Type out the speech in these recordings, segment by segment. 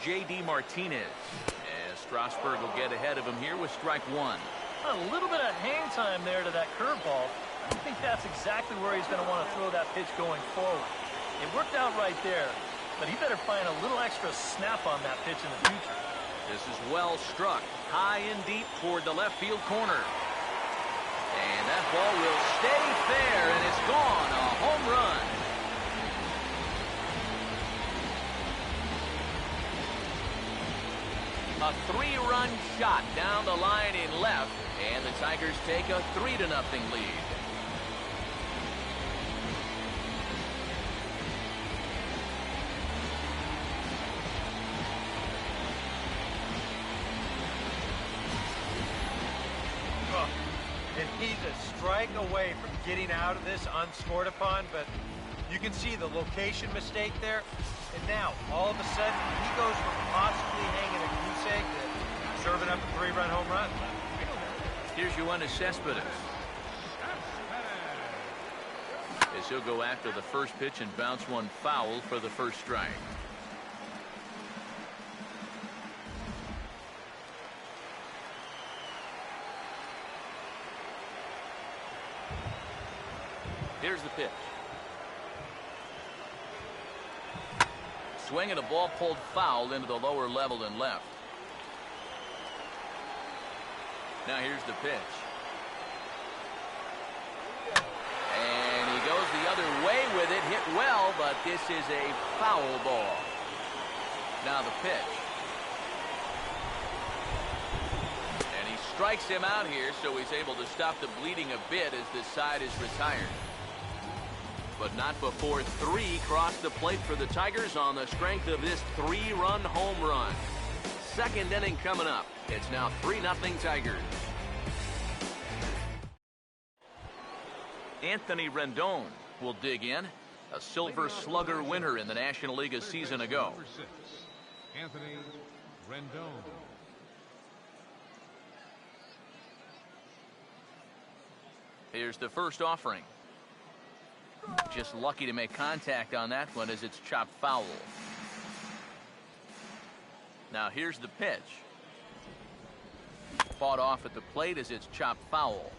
J.D. Martinez. As Strasburg will get ahead of him here with strike one. A little bit of hang time there to that curveball. I think that's exactly where he's going to want to throw that pitch going forward. It worked out right there, but he better find a little extra snap on that pitch in the future. This is well struck, high and deep toward the left field corner. And that ball will stay fair, and it's gone. A home run. A 3-run shot down the line in left, and the Tigers take a 3-0 lead. And he's a strike away from getting out of this unscored upon, but you can see the location mistake there. And now, all of a sudden, he goes from possibly hanging a goose egg to serving up a 3-run home run. Here's Yoenis Cespedes. As he'll go after the first pitch and bounce one foul for the first strike. Here's the pitch. Swing and a ball pulled foul into the lower level and left. Now here's the pitch. And he goes the other way with it. Hit well, but this is a foul ball. Now the pitch. And he strikes him out here, so he's able to stop the bleeding a bit as this side is retired. But not before 3 cross the plate for the Tigers on the strength of this 3-run home run. Second inning coming up. It's now 3-0 Tigers. Anthony Rendon will dig in. A Silver Slugger winner in the National League a season ago. Anthony Rendon. Here's the first offering. Just lucky to make contact on that one as it's chopped foul. Now here's the pitch. Fought off at the plate as it's chopped foul.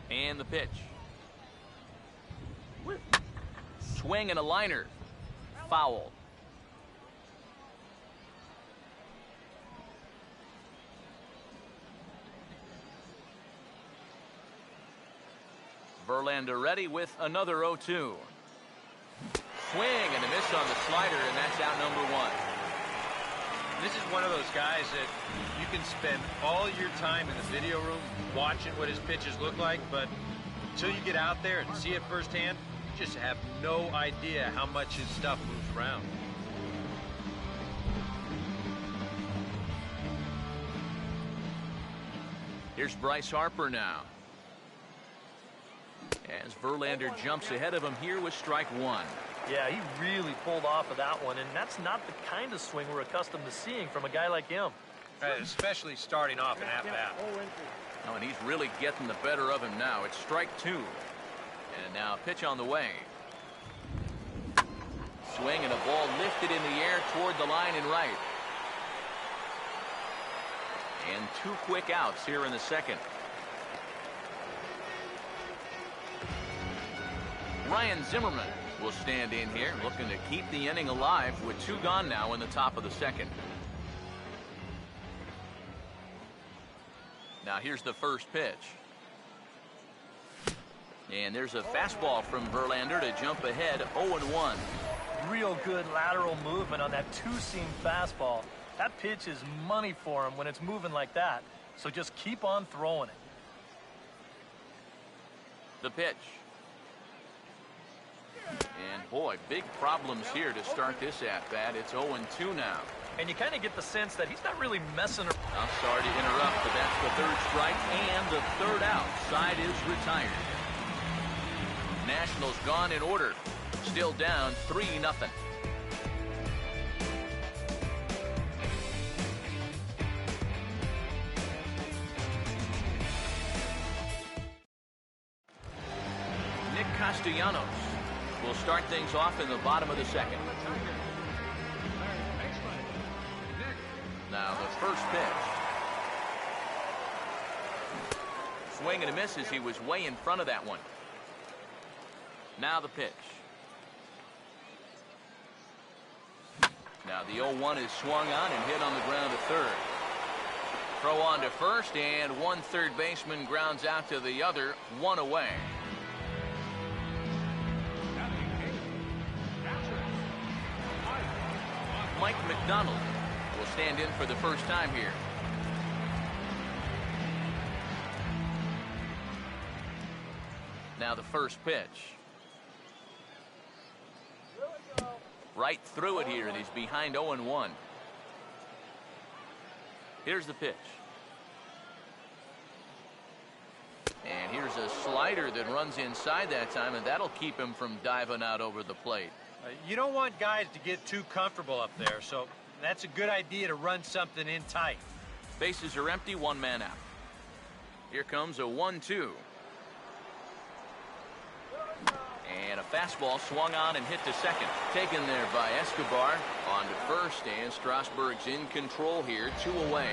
And the pitch. Swing and a liner. Foul. Verlander ready with another 0-2. Swing and a miss on the slider, and that's out number 1. This is one of those guys that you can spend all your time in the video room watching what his pitches look like, but until you get out there and see it firsthand, you just have no idea how much his stuff moves around. Here's Bryce Harper now. As Verlander jumps ahead of him here with strike 1. Yeah, he really pulled off of that one, and that's not the kind of swing we're accustomed to seeing from a guy like him. Especially starting off an at-bat. Oh, and he's really getting the better of him now. It's strike 2. And now a pitch on the way. Swing and a ball lifted in the air toward the line and right. And 2 quick outs here in the second. Ryan Zimmerman will stand in here, looking to keep the inning alive with 2 gone now in the top of the second. Now here's the first pitch. And there's a fastball from Verlander to jump ahead 0-1. Real good lateral movement on that 2-seam fastball. That pitch is money for him when it's moving like that. So just keep on throwing it. The pitch. And boy, big problems here to start this at-bat. It's 0-2 now. And you kind of get the sense that he's not really messing around. I'm sorry to interrupt, but that's the 3rd strike and the 3rd out. Side is retired. Nationals gone in order. Still down 3-0. Nick Castellanos will start things off in the bottom of the second. Now the first pitch. Swing and a miss as he was way in front of that one. Now the pitch. Now the 0-1 is swung on and hit on the ground to third. Throw on to first, and one third baseman grounds out to the other, one away. Mike McDonald will stand in for the first time here. Now the first pitch. Right through it here, and he's behind 0-1. Here's the pitch. And here's a slider that runs inside that time, and that'll keep him from diving out over the plate. You don't want guys to get too comfortable up there, so that's a good idea to run something in tight. Bases are empty, one man out. Here comes a 1-2. And a fastball swung on and hit to second. Taken there by Escobar. On to first, and Strasburg's in control here, 2 away.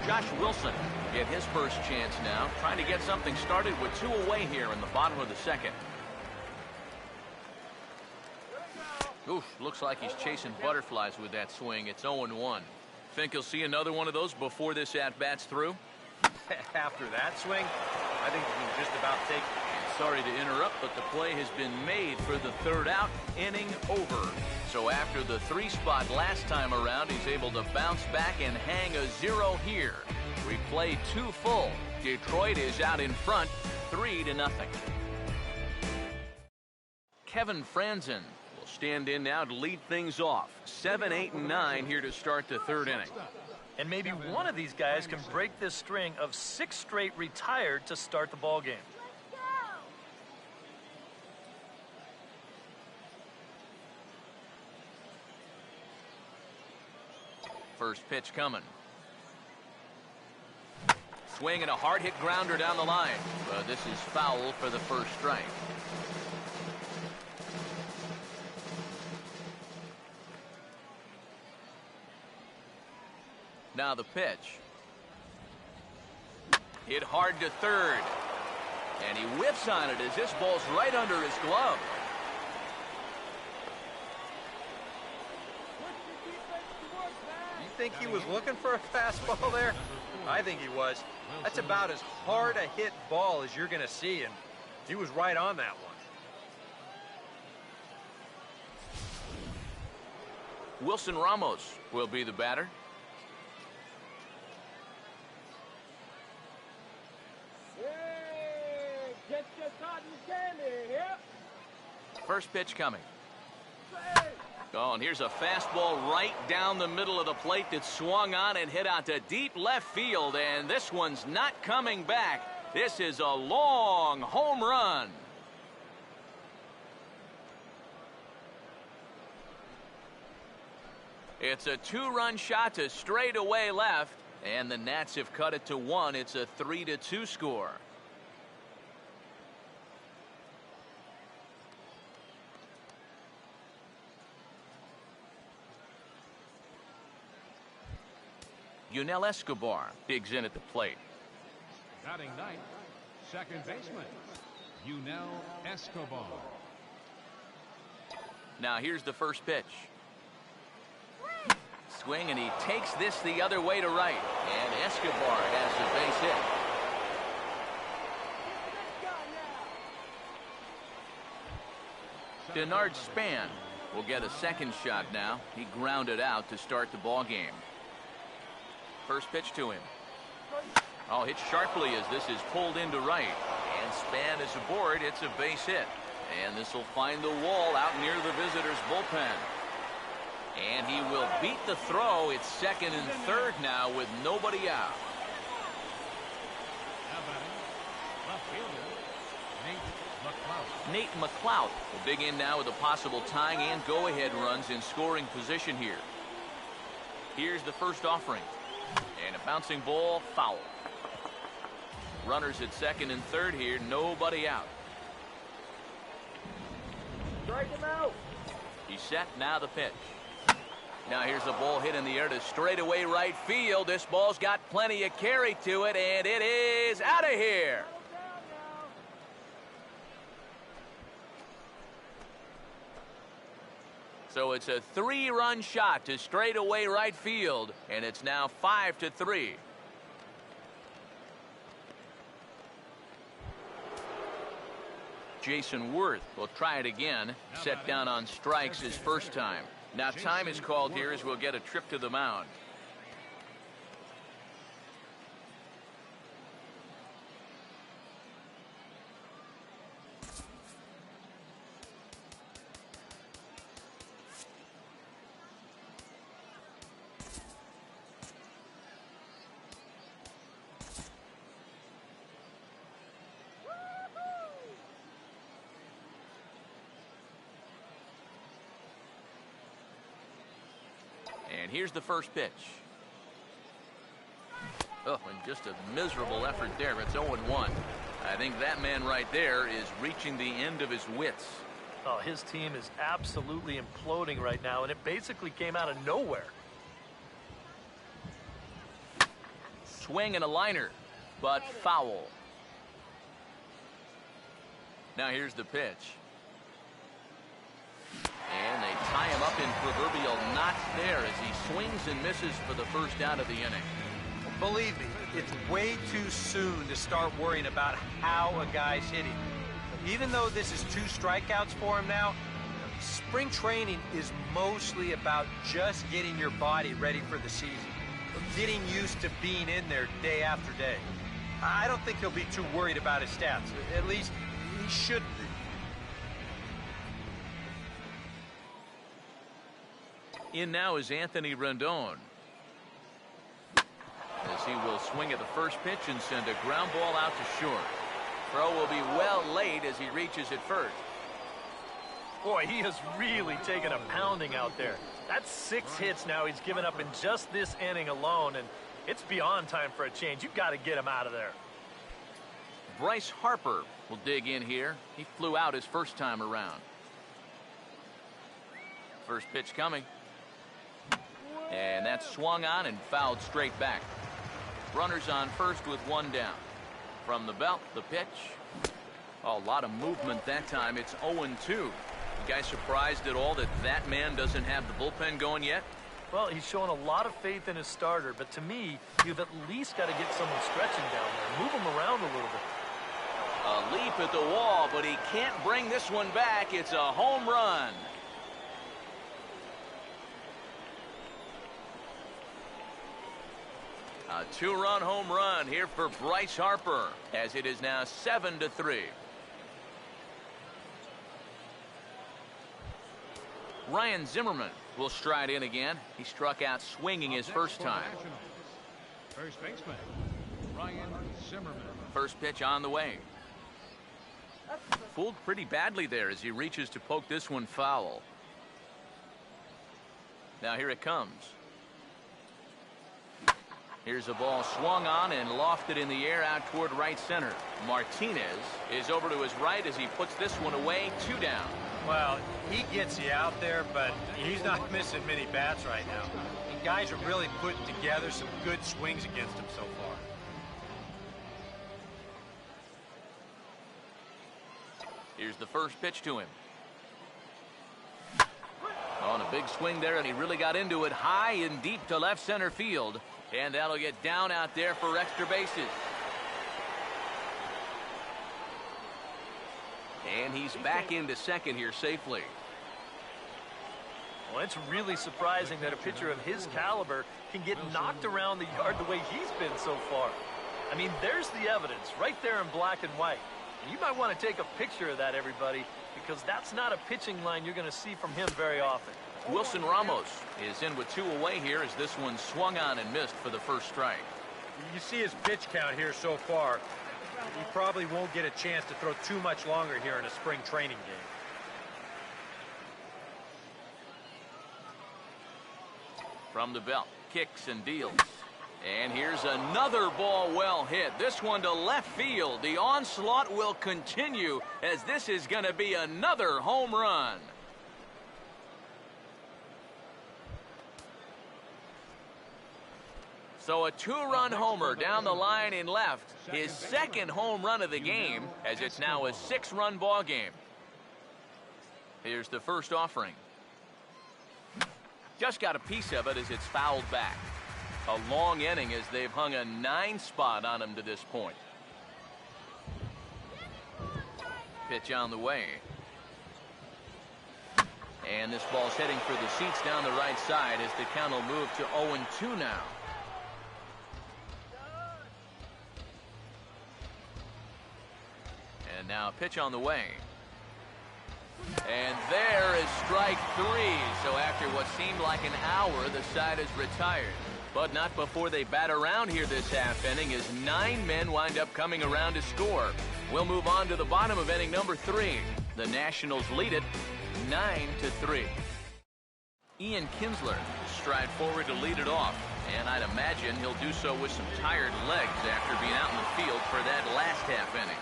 Josh Wilson get his first chance now, trying to get something started with 2 away here in the bottom of the second. Oof, looks like he's chasing butterflies with that swing. It's 0-1. Think he'll see another one of those before this at-bat's through? After that swing, I think you can just about take it. Sorry to interrupt, but the play has been made for the third out, inning over. So after the 3 spot last time around, he's able to bounce back and hang a 0 here. We play 2 full. Detroit is out in front, 3-0. Kevin Franzen will stand in now to lead things off. 7, 8, and 9 here to start the third inning. And maybe one of these guys can break this string of 6 straight retired to start the ball game. First pitch coming. Swing and a hard hit grounder down the line. But this is foul for the first strike. Now the pitch. Hit hard to third. And he whiffs on it as this ball's right under his glove. You think he was looking for a fastball there? I think he was. That's about as hard a hit ball as you're going to see, and he was right on that one. Wilson Ramos will be the batter. Get your cotton candy here. First pitch coming. Oh, and here's a fastball right down the middle of the plate that swung on and hit out to deep left field, and this one's not coming back. This is a long home run. It's a 2-run shot to straightaway left, and the Nats have cut it to 1. It's a 3-2 score. Yunel Escobar digs in at the plate. Batting ninth, second baseman, Yunel Escobar. Now here's the first pitch. Swing, and he takes this the other way to right. And Escobar has the base hit. Denard Span will get a second shot now. He grounded out to start the ball game. First pitch to him. Oh, hit sharply as this is pulled into right. And Span is aboard. It's a base hit. And this will find the wall out near the visitors' bullpen. And he will beat the throw. It's second and third now with nobody out. Now batting, left fielder, Nate McLeod. Nate McLeod will dig in now with a possible tying and go-ahead runs in scoring position here. Here's the first offering. And a bouncing ball, foul. Runners at second and third here, nobody out. Strike him out. He's set, now the pitch. Now here's a ball hit in the air to straightaway right field. This ball's got plenty of carry to it, and it is out of here. So it's a 3-run shot to straightaway right field, and it's now 5-3. Jason Worth will try it again. Set down on strikes his first time. Now time is called here as we'll get a trip to the mound. And here's the first pitch. Oh, and just a miserable effort there. It's 0-1. I think that man right there is reaching the end of his wits. Oh, his team is absolutely imploding right now, and it basically came out of nowhere. Swing and a liner, but foul. Now here's the pitch. And they tie him up in proverbial knots there as he swings and misses for the first out of the inning. Believe me, it's way too soon to start worrying about how a guy's hitting. Even though this is 2 strikeouts for him now, spring training is mostly about just getting your body ready for the season. Getting used to being in there day after day. I don't think he'll be too worried about his stats. At least, he shouldn't be. In now is Anthony Rendon, as he will swing at the first pitch and send a ground ball out to short. Throw will be well laid as he reaches it first. Boy, he has really taken a pounding out there. That's 6 hits now he's given up in just this inning alone, and it's beyond time for a change. You've got to get him out of there. Bryce Harper will dig in here. He flew out his first time around. First pitch coming. And that's swung on and fouled straight back. Runners on first with 1 down. From the belt, the pitch. Oh, a lot of movement that time. It's 0-2. You guys surprised at all that that man doesn't have the bullpen going yet? Well, he's showing a lot of faith in his starter, but to me, you've at least got to get someone stretching down there. Move him around a little bit. A leap at the wall, but he can't bring this one back. It's a home run. A 2-run home run here for Bryce Harper, as it is now 7-3. Ryan Zimmerman will stride in again. He struck out swinging his first time. First baseman, Ryan Zimmerman. First pitch on the way. Fooled pretty badly there as he reaches to poke this one foul. Now here it comes. Here's a ball swung on and lofted in the air out toward right center. Martinez is over to his right as he puts this one away. 2 down. Well, he gets you out there, but he's not missing many bats right now. And guys are really putting together some good swings against him so far. Here's the first pitch to him. On a big swing there, and he really got into it high and deep to left center field. And that'll get down out there for extra bases. And he's back into second here safely. Well, it's really surprising that a pitcher of his caliber can get knocked around the yard the way he's been so far. I mean, there's the evidence right there in black and white. And you might want to take a picture of that, everybody, because that's not a pitching line you're going to see from him very often. Wilson Ramos is in with 2 away here as this one swung on and missed for the first strike. You see his pitch count here so far. He probably won't get a chance to throw too much longer here in a spring training game. From the belt, kicks and deals. And here's another ball well hit. This one to left field. The onslaught will continue as this is going to be another home run. So a two-run homer down the line in left. His second home run of the game, as it's now a six-run ball game. Here's the first offering. Just got a piece of it as it's fouled back. A long inning as they've hung a 9 spot on him to this point. Pitch on the way. And this ball's heading for the seats down the right side as the count will move to 0-2 now. And now a pitch on the way. And there is strike 3. So after what seemed like an hour, the side is retired. But not before they bat around here this half inning as 9 men wind up coming around to score. We'll move on to the bottom of inning number 3. The Nationals lead it 9-3. Ian Kinsler will stride forward to lead it off. And I'd imagine he'll do so with some tired legs after being out in the field for that last half inning.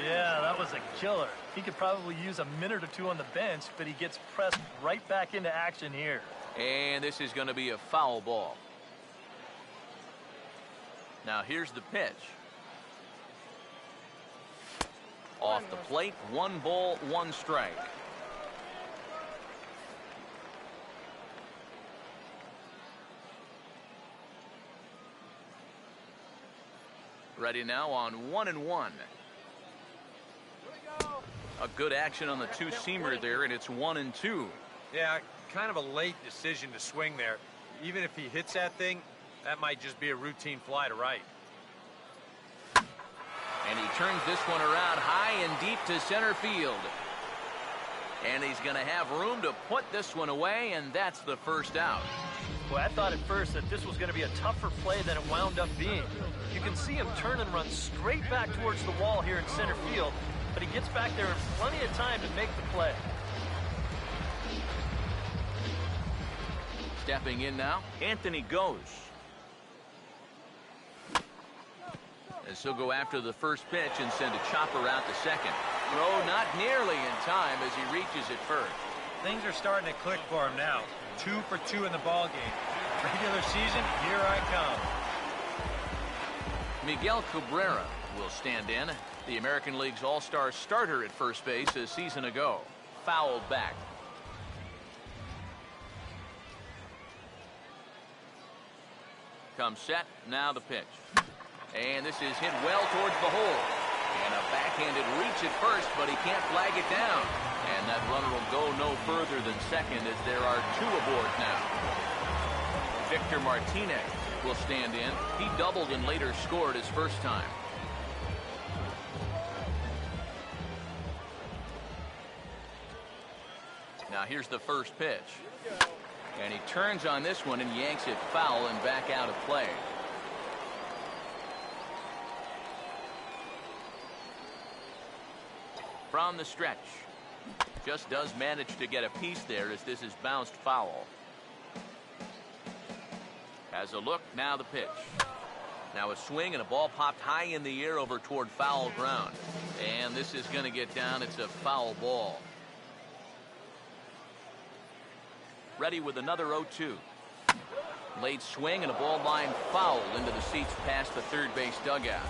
Yeah, that was a killer. He could probably use a minute or two on the bench, but he gets pressed right back into action here. And this is going to be a foul ball. Now here's the pitch. Off the plate, 1 ball, 1 strike. Ready now on 1-1. A good action on the two-seamer there, and it's 1-2. Yeah, kind of a late decision to swing there. Even if he hits that thing, that might just be a routine fly to right. And he turns this one around high and deep to center field. And he's going to have room to put this one away, and that's the first out. Boy, I thought at first that this was going to be a tougher play than it wound up being. You can see him turn and run straight back towards the wall here in center field, but he gets back there in plenty of time to make the play. Stepping in now, Anthony goes. As he'll go after the first pitch and send a chopper out to second. Throw not nearly in time as he reaches it first. Things are starting to click for him now. 2 for 2 in the ball game. Regular season, here I come. Miguel Cabrera will stand in. The American League's all-star starter at first base a season ago. Fouled back. Comes set, now the pitch. And this is hit well towards the hole. And a backhanded reach at first, but he can't flag it down. And that runner will go no further than second as there are 2 aboard now. Victor Martinez will stand in. He doubled and later scored his first time. Now here's the first pitch. And he turns on this one and yanks it foul and back out of play. From the stretch. Just does manage to get a piece there as this is bounced foul. Has a look, now the pitch. Now a swing and a ball popped high in the air over toward foul ground. And this is going to get down. It's a foul ball. Ready with another 0-2. Late swing and a ball line foul into the seats past the third base dugout.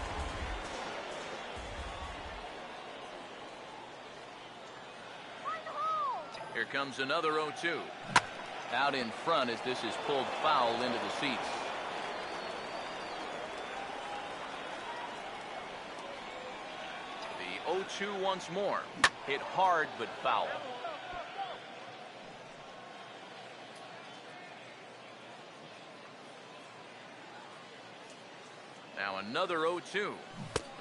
Here comes another 0-2. Out in front as this is pulled foul into the seats. The 0-2 once more. Hit hard but foul. Now another 0-2.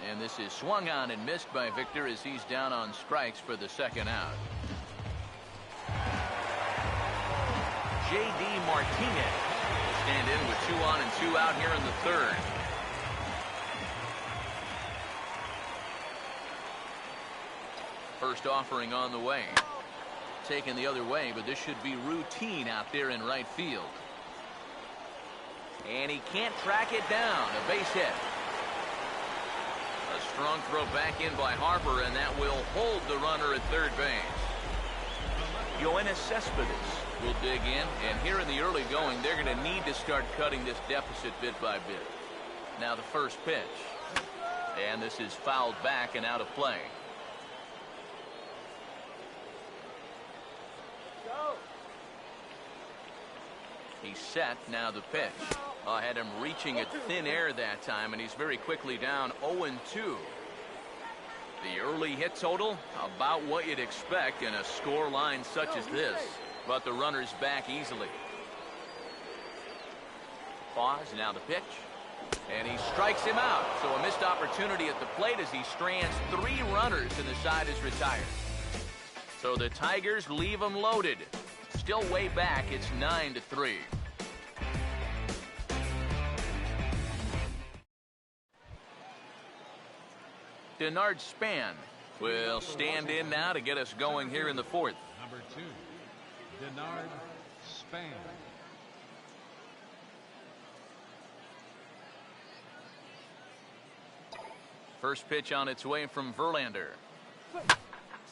And this is swung on and missed by Victor as he's down on strikes for the second out. J.D. Martinez will stand in with 2 on and 2 out here in the third. First offering on the way. Taken the other way, but this should be routine out there in right field. And he can't track it down. A base hit. A strong throw back in by Harper, and that will hold the runner at third base. Yoenis Cespedes will dig in, and here in the early going, they're going to need to start cutting this deficit bit by bit. Now the first pitch. And this is fouled back and out of play. He's set. Now the pitch. Had him reaching at thin air that time, and he's very quickly down 0-2. The early hit total, about what you'd expect in a score line such as this. But the runner's back easily. Pause. Now the pitch. And he strikes him out. So a missed opportunity at the plate as he strands 3 runners and the side is retired. So the Tigers leave him loaded. Still way back. It's 9-3. Denard Span will stand in now to get us going here in the fourth. Number 2, Denard Span. First pitch on its way from Verlander.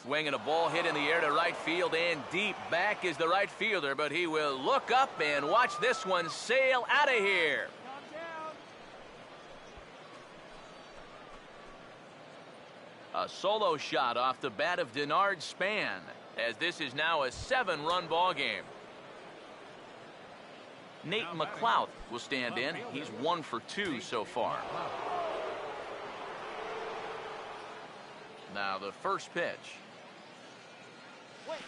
Swinging a ball hit in the air to right field and deep. Back is the right fielder, but he will look up and watch this one sail out of here. A solo shot off the bat of Denard Span, as this is now a 7-run ball game. Nate McLouth will stand in. He's 1 for 2 so far. Now the first pitch.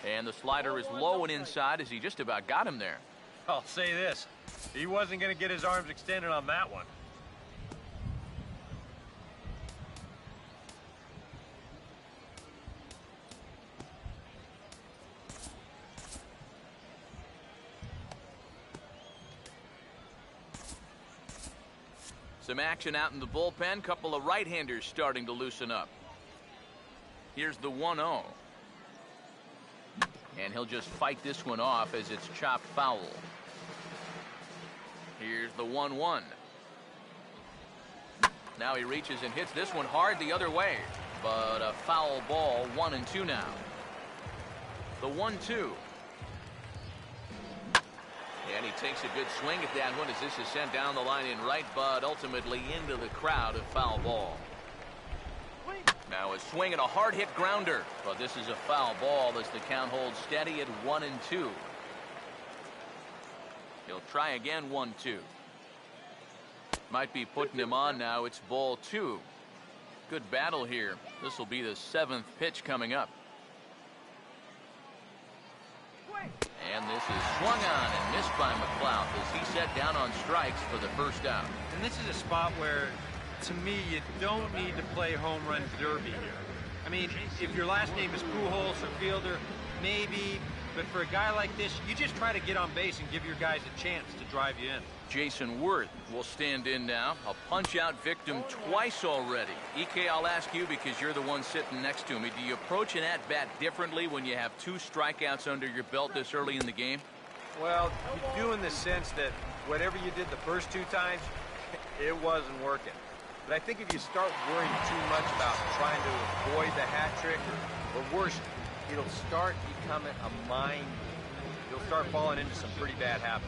And the slider is low and inside as he just about got him there. I'll say this. He wasn't going to get his arms extended on that one. Some action out in the bullpen. Couple of right-handers starting to loosen up. Here's the 1-0. And he'll just fight this one off as it's chopped foul. Here's the 1-1. Now he reaches and hits this one hard the other way. But a foul ball, 1-2 now. The 1-2. And he takes a good swing at that one as this is sent down the line in right, but ultimately into the crowd, a foul ball. Now a swing and a hard hit grounder, but this is a foul ball as the count holds steady at 1-2. He'll try again, 1-2. Might be putting him on now. It's ball 2. Good battle here. This will be the 7th pitch coming up. And this is swung on and missed by McLouth as he set down on strikes for the first out. And this is a spot where, to me, you don't need to play home run derby here. I mean, if your last name is Pujols or Fielder, maybe, but for a guy like this, you just try to get on base and give your guys a chance to drive you in. Jason Worth will stand in now. A punch-out victim twice already. EK, I'll ask you because you're the one sitting next to me. Do you approach an at-bat differently when you have 2 strikeouts under your belt this early in the game? Well, you do in the sense that whatever you did the first 2 times, it wasn't working. But I think if you start worrying too much about trying to avoid the hat trick, or worse, it'll start becoming a mind. You'll start falling into some pretty bad habits.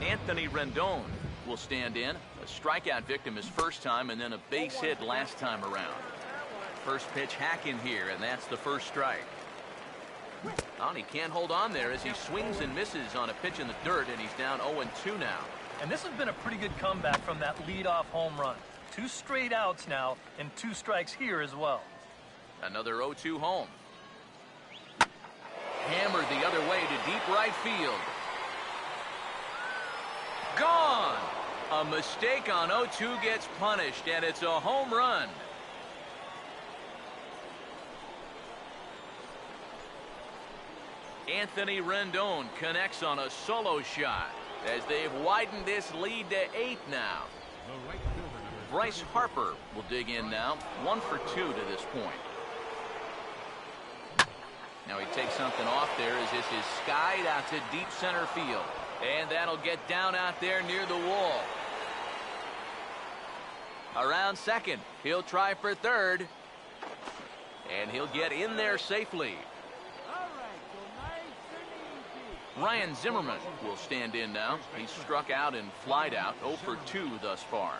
Anthony Rendon will stand in. A strikeout victim his first time and then a base hit last time around. First pitch hack in here, and that's the first strike. Oh, he can't hold on there as he swings and misses on a pitch in the dirt, and he's down 0-2 now. And this has been a pretty good comeback from that leadoff home run. 2 straight outs now and 2 strikes here as well. Another 0-2 home. Hammered the other way to deep right field. Gone! A mistake on 0-2 gets punished, and it's a home run. Anthony Rendon connects on a solo shot as they've widened this lead to 8 now. Bryce Harper will dig in now. 1 for 2 to this point. Now he takes something off there as this is skied out to deep center field. And that'll get down out there near the wall. Around second, he'll try for third. And he'll get in there safely. Ryan Zimmerman will stand in now. He's struck out and flied out, 0 for 2 thus far.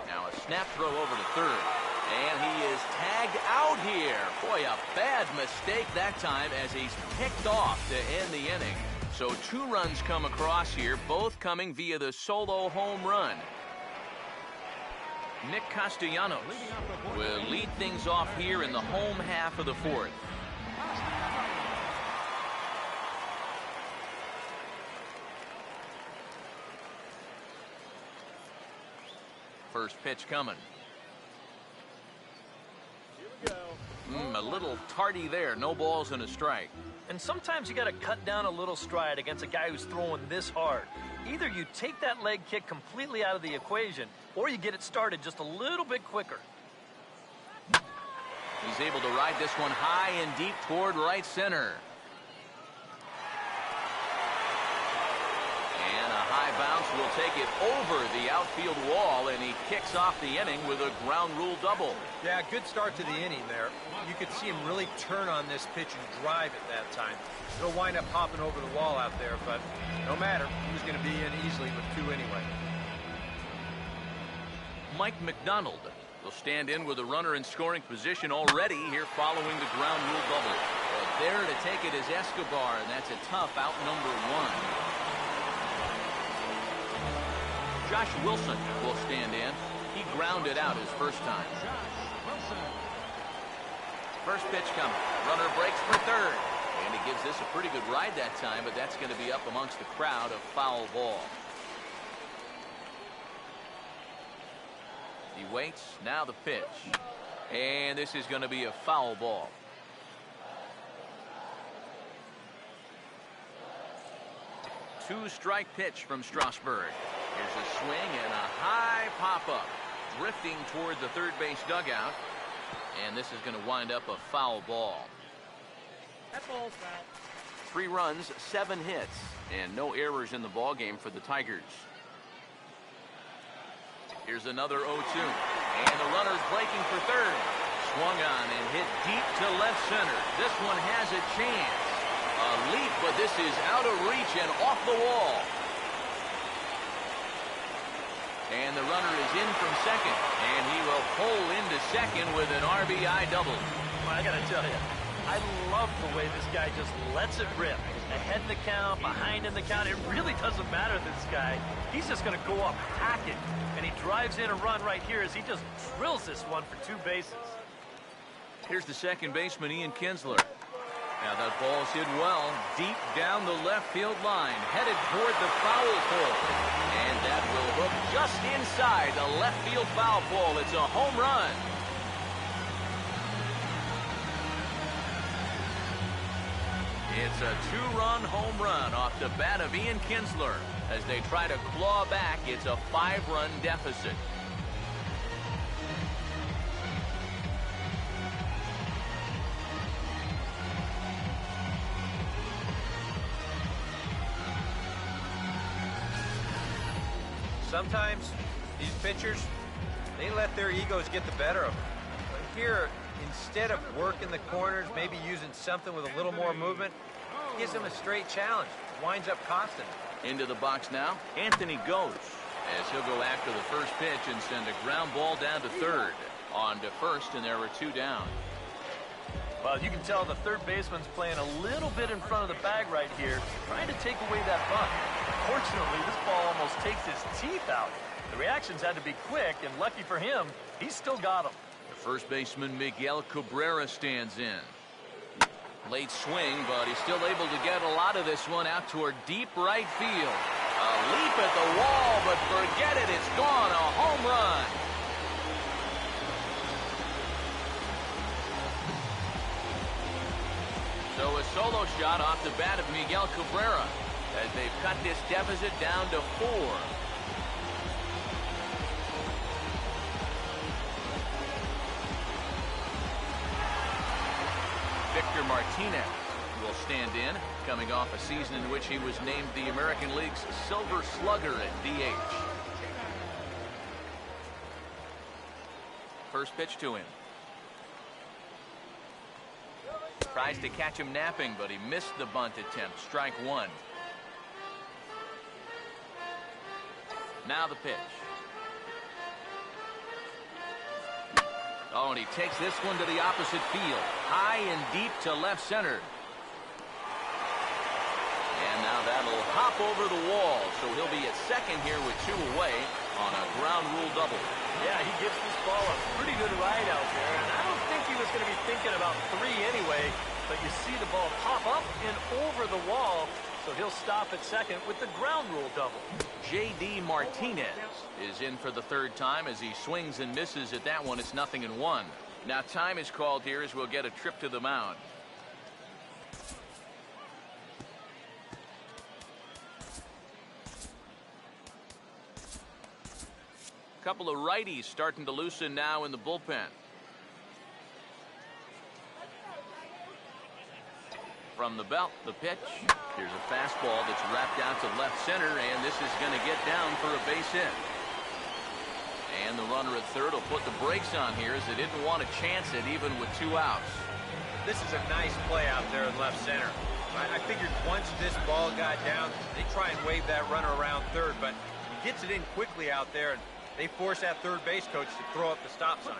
Now a snap throw over to third. And he is tagged out here. Boy, a bad mistake that time as he's picked off to end the inning. So 2 runs come across here, both coming via the solo home run. Nick Castellanos will lead things off here in the home half of the fourth. First pitch coming. A little tardy there. No balls and a strike. And sometimes you got to cut down a little stride against a guy who's throwing this hard. Either you take that leg kick completely out of the equation, or you get it started just a little bit quicker. He's able to ride this one high and deep toward right center. And a high bounce will take it over the outfield wall, and he kicks off the inning with a ground rule double. Yeah, good start to the inning there. You could see him really turn on this pitch and drive it that time. It'll wind up hopping over the wall out there, but no matter. He was going to be in easily with 2 anyway. Mike McDonald will stand in with a runner in scoring position already here following the ground rule double. But there to take it is Escobar, and that's a tough out number 1. Josh Wilson will stand in. He grounded out his first time. First pitch coming. Runner breaks for third. And he gives this a pretty good ride that time, but that's going to be up amongst the crowd, a foul ball. He waits. Now the pitch. And this is going to be a foul ball. Two-strike pitch from Strasburg. Here's a swing and a high pop-up. Drifting toward the third base dugout. And this is going to wind up a foul ball. That ball's foul. 3 runs, 7 hits, and no errors in the ballgame for the Tigers. Here's another 0-2. And the runner's breaking for third. Swung on and hit deep to left center. This one has a chance. A leap, but this is out of reach and off the wall. And the runner is in from second. And he will pull into second with an RBI double. Well, I got to tell you, I love the way this guy just lets it rip. Ahead in the count, behind in the count. It really doesn't matter to this guy. He's just going to go up hacking. And he drives in a run right here as he just drills this one for 2 bases. Here's the second baseman, Ian Kinsler. Now that ball's hit well, deep down the left field line, headed toward the foul pole. And that will hook just inside the left field foul pole. It's a home run. It's a 2-run home run off the bat of Ian Kinsler. As they try to claw back, it's a 5-run deficit. Sometimes these pitchers, they let their egos get the better of them. But here, instead of working the corners, maybe using something with a little more movement, gives them a straight challenge. Winds up costing them. Into the box now, Anthony goes. As he'll go after the first pitch and send a ground ball down to third. On to first, and there are 2 down. Well, you can tell the third baseman's playing a little bit in front of the bag right here, trying to take away that bunt. Fortunately, this ball almost takes his teeth out. The reactions had to be quick, and lucky for him, he's still got them. The first baseman, Miguel Cabrera, stands in. Late swing, but he's still able to get a lot of this one out toward deep right field. A leap at the wall, but forget it, it's gone, a home run. So a solo shot off the bat of Miguel Cabrera as they've cut this deficit down to 4. Martinez will stand in, coming off a season in which he was named the American League's Silver Slugger at DH. First pitch to him. Tries to catch him napping, but he missed the bunt attempt. Strike one. Now the pitch. Oh, and he takes this one to the opposite field. High and deep to left center. And now that'll hop over the wall, so he'll be at second here with two away on a ground rule double. Yeah, he gives this ball a pretty good ride out there, and I don't think he was going to be thinking about three anyway, but you see the ball pop up and over the wall, so he'll stop at second with the ground rule double. J.D. Martinez is in for the third time as he swings and misses at that one. It's 0-1. Now time is called here as we'll get a trip to the mound. Couple of righties starting to loosen now in the bullpen. From the belt, the pitch. Here's a fastball that's wrapped out to left center, and this is going to get down for a base hit. And the runner at third will put the brakes on here as they didn't want to chance it even with two outs. This is a nice play out there in left center. I figured once this ball got down, they try and wave that runner around third, but he gets it in quickly out there, and they force that third base coach to throw up the stop sign.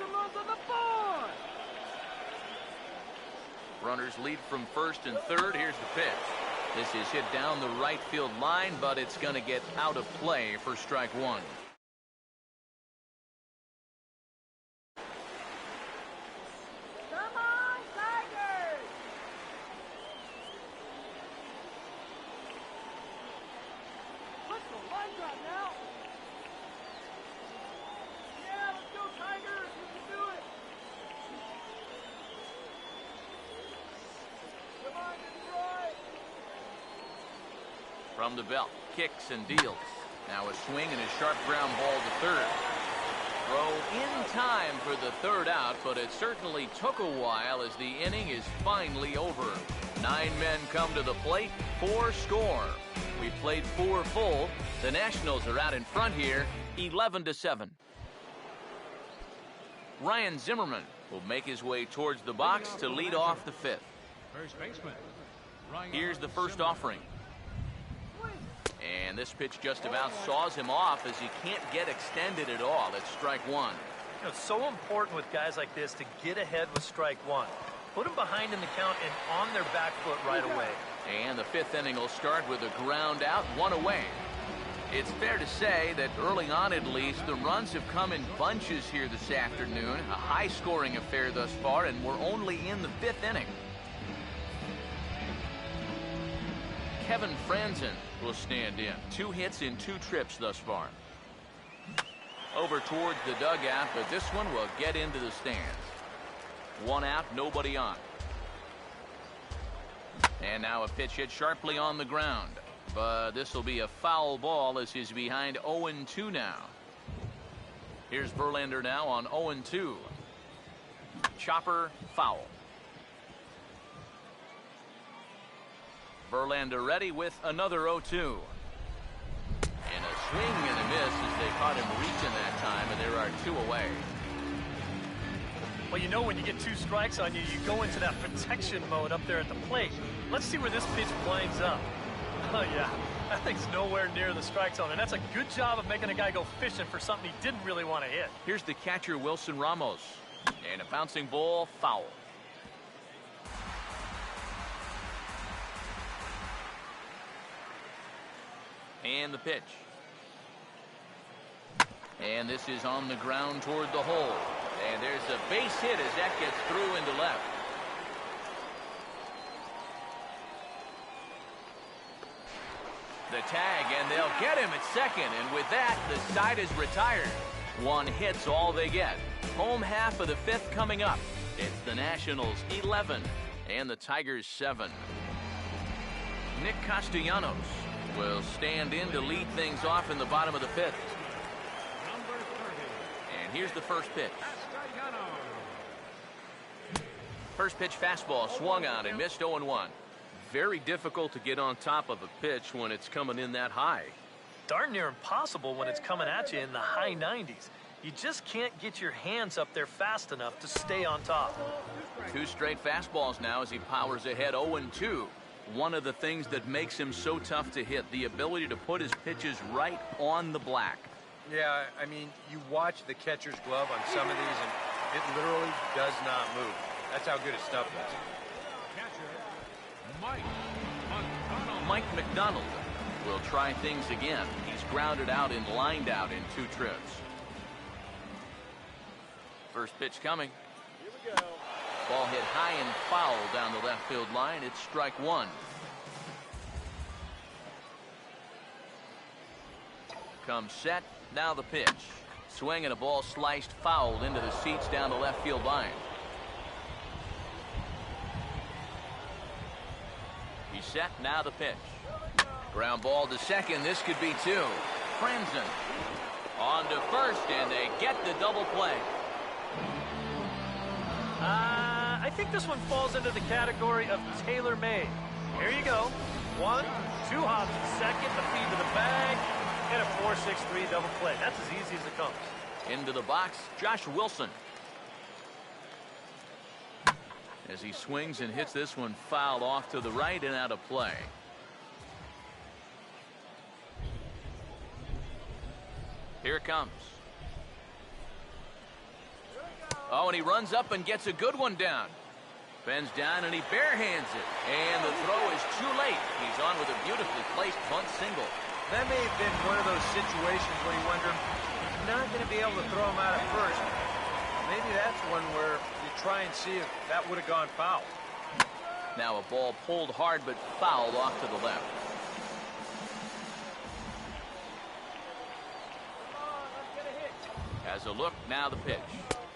Runners lead from first and third. Here's the pitch. This is hit down the right field line, but it's going to get out of play for strike one. Come on, Tigers! Let's go, line drive now! Yeah, let's go, Tigers! We can do it! Come on, Detroit! From the belt, kicks and deals. Now a swing and a sharp ground ball to third. Throw in time for the third out, but it certainly took a while as the inning is finally over. 9 men come to the plate, 4 score. We played 4 full. The Nationals are out in front here, 11-7. Ryan Zimmerman will make his way towards the box to lead off the fifth. First baseman. Here's the first offering. And this pitch just about saws him off as he can't get extended at all. It's strike one. You know, it's so important with guys like this to get ahead with strike one. Put them behind in the count and on their back foot right away. And the fifth inning will start with a ground out, 1 away. It's fair to say that early on at least, the runs have come in bunches here this afternoon. A high-scoring affair thus far, and we're only in the 5th inning. Kevin Franzen will stand in. 2 hits in 2 trips thus far. Over towards the dugout, but this one will get into the stands. 1 out, nobody on. And now a pitch hit sharply on the ground. But this will be a foul ball as he's behind 0-2 now. Here's Verlander now on 0-2. Chopper, foul. Verlander ready with another 0-2. And a swing and a miss as they caught him reaching that time, and there are 2 away. Well, you know when you get 2 strikes on you, you go into that protection mode up there at the plate. Let's see where this pitch winds up. Oh, yeah. That thing's nowhere near the strike zone, and that's a good job of making a guy go fishing for something he didn't really want to hit. Here's the catcher, Wilson Ramos. And a bouncing ball, foul. And the pitch. And this is on the ground toward the hole. And there's a base hit as that gets through into left. The tag, and they'll get him at second. And with that, the side is retired. 1 hit's all they get. Home half of the 5th coming up. It's the Nationals 11 and the Tigers 7. Nick Castellanos will stand in to lead things off in the bottom of the 5th. Number 30. And here's the first pitch. Castellanos. First pitch fastball swung on and missed 0-1. Very difficult to get on top of a pitch when it's coming in that high. Darn near impossible when it's coming at you in the high 90s. You just can't get your hands up there fast enough to stay on top. 2 straight fastballs now as he powers ahead 0-2. One of the things that makes him so tough to hit, the ability to put his pitches right on the black. Yeah, I mean, you watch the catcher's glove on some of these, and it literally does not move. That's how good his stuff is. Catcher, Mike McDonald. Mike McDonald will try things again. He's grounded out and lined out in 2 trips. First pitch coming. Here we go. Ball hit high and foul down the left field line. It's strike 1. Comes set. Now the pitch. Swing and a ball sliced foul into the seats down the left field line. He's set. Now the pitch. Ground ball to second. This could be 2. Franzen on to first, and they get the double play. I think this one falls into the category of tailor-made. Here you go. 1, 2 hops to second, the feed to the bag, and a 4-6-3 double play. That's as easy as it comes. Into the box, Josh Wilson. As he swings and hits this one foul off to the right and out of play. Here it comes. Oh, and he runs up and gets a good one down. Bends down and he barehands it. And the throw is too late. He's on with a beautifully placed bunt single. That may have been one of those situations where you wonder, you're not going to be able to throw him out at first. Maybe that's one where you try and see if that would have gone foul. Now a ball pulled hard but fouled off to the left. Has a look, now the pitch.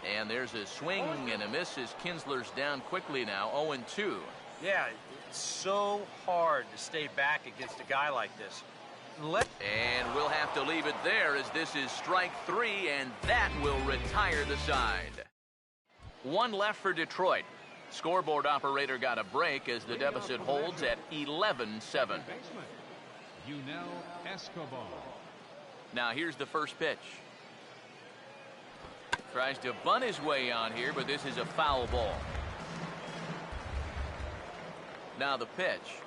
And there's a swing and a miss as Kinsler's down quickly now, 0-2. Yeah, it's so hard to stay back against a guy like this. And we'll have to leave it there as this is strike 3, and that will retire the side. 1 left for Detroit. Scoreboard operator got a break as the deficit holds at 11-7. Escobar. Now here's the first pitch. Tries to bunt his way on here, but this is a foul ball. Now the pitch.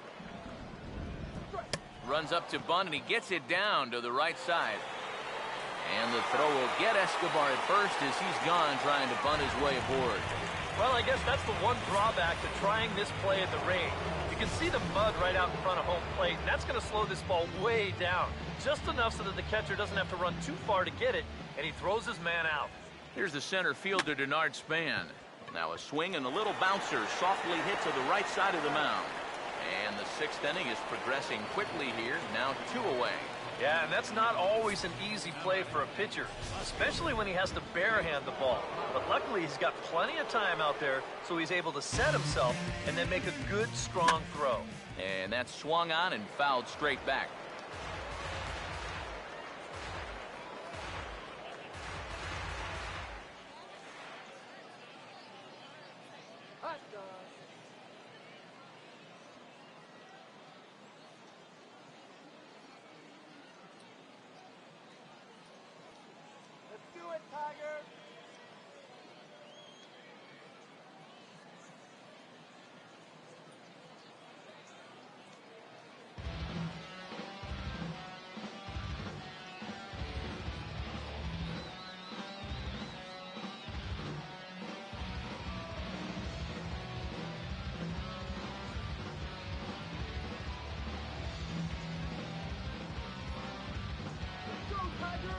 Runs up to bunt, and he gets it down to the right side. And the throw will get Escobar at first as he's gone trying to bunt his way aboard. Well, I guess that's the one drawback to trying this play at the range. You can see the mud right out in front of home plate, and that's going to slow this ball way down. Just enough so that the catcher doesn't have to run too far to get it, and he throws his man out. Here's the center fielder, Denard Span. Now a swing and a little bouncer softly hit to the right side of the mound. And the 6th inning is progressing quickly here, now 2 away. Yeah, and that's not always an easy play for a pitcher, especially when he has to barehand the ball. But luckily, he's got plenty of time out there, so he's able to set himself and then make a good, strong throw. And that's swung on and fouled straight back. Hot dog. Let's do it, Tiger. Let's go, Tigers. Let's go.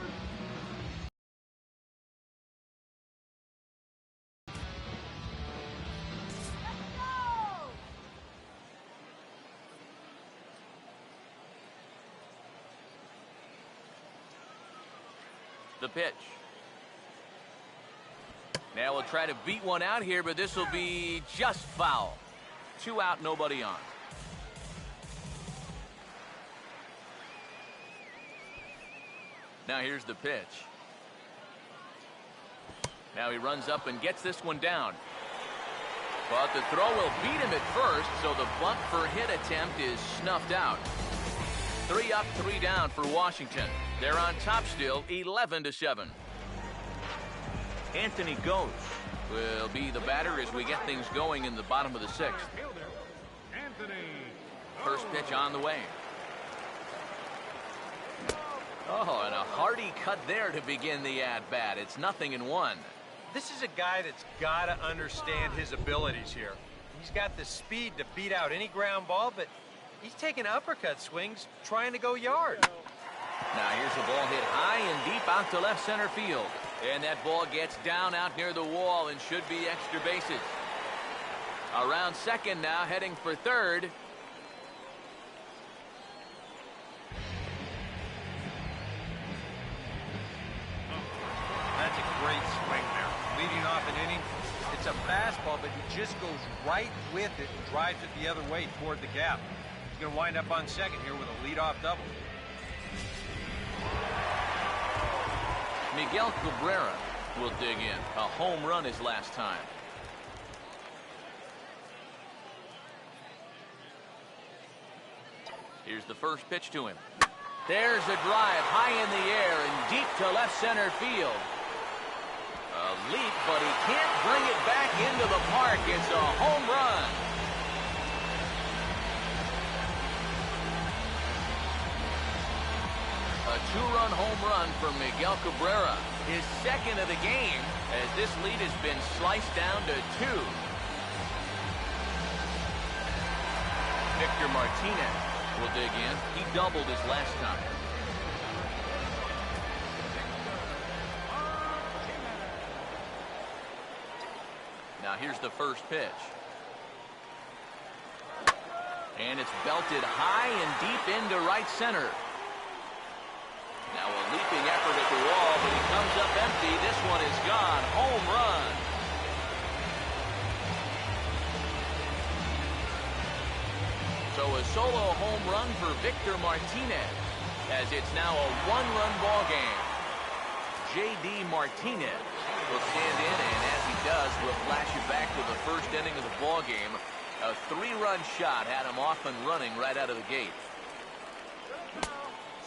The pitch. Now we'll try to beat one out here, but this will be just foul. 2 out, nobody on. Now here's the pitch. Now he runs up and gets this one down. But the throw will beat him at first, so the bunt for hit attempt is snuffed out. 3 up, 3 down for Washington. They're on top still, 11-7. Anthony Goes will be the batter as we get things going in the bottom of the 6th. Anthony. First pitch on the way. Oh, and a hearty cut there to begin the at-bat. It's 0-1. This is a guy that's got to understand his abilities here. He's got the speed to beat out any ground ball, but he's taking uppercut swings trying to go yard. Now here's the ball hit high and deep out to left center field. And that ball gets down out near the wall and should be extra bases. Around second now, heading for third. That's a great swing there. Leading off an inning, it's a fastball, but he just goes right with it and drives it the other way toward the gap. He's going to wind up on second here with a leadoff double. Miguel Cabrera will dig in. A home run his last time. Here's the first pitch to him. There's a drive high in the air and deep to left center field. A leap, but he can't bring it back into the park. It's a home run. A 2-run home run from Miguel Cabrera. His second of the game as this lead has been sliced down to 2. Victor Martinez will dig in. He doubled his last time. Now here's the first pitch. And it's belted high and deep into right center. Now a leaping effort at the wall, but he comes up empty. This one is gone. Home run. So a solo home run for Victor Martinez, as it's now a 1-run ball game. J.D. Martinez will stand in, and as he does, we'll flash you back to the first inning of the ball game. A 3-run shot had him off and running right out of the gate.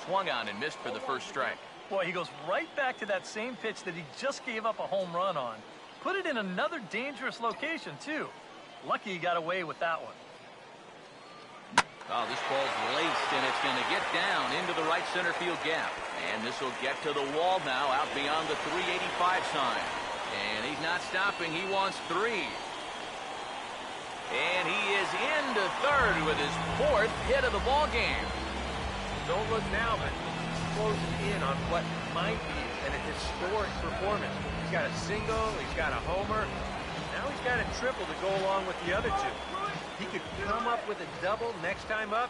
Swung on and missed for the first strike. Boy, he goes right back to that same pitch that he just gave up a home run on. Put it in another dangerous location, too. Lucky he got away with that one. Oh, this ball's laced, and it's going to get down into the right center field gap. And this will get to the wall now, out beyond the 385 sign. And he's not stopping. He wants 3. And he is into third with his 4th hit of the ball game. Don't look now, but he's closing in on what might be an historic performance. He's got a single, he's got a homer. Now he's got a triple to go along with the other 2. He could come up with a double next time up.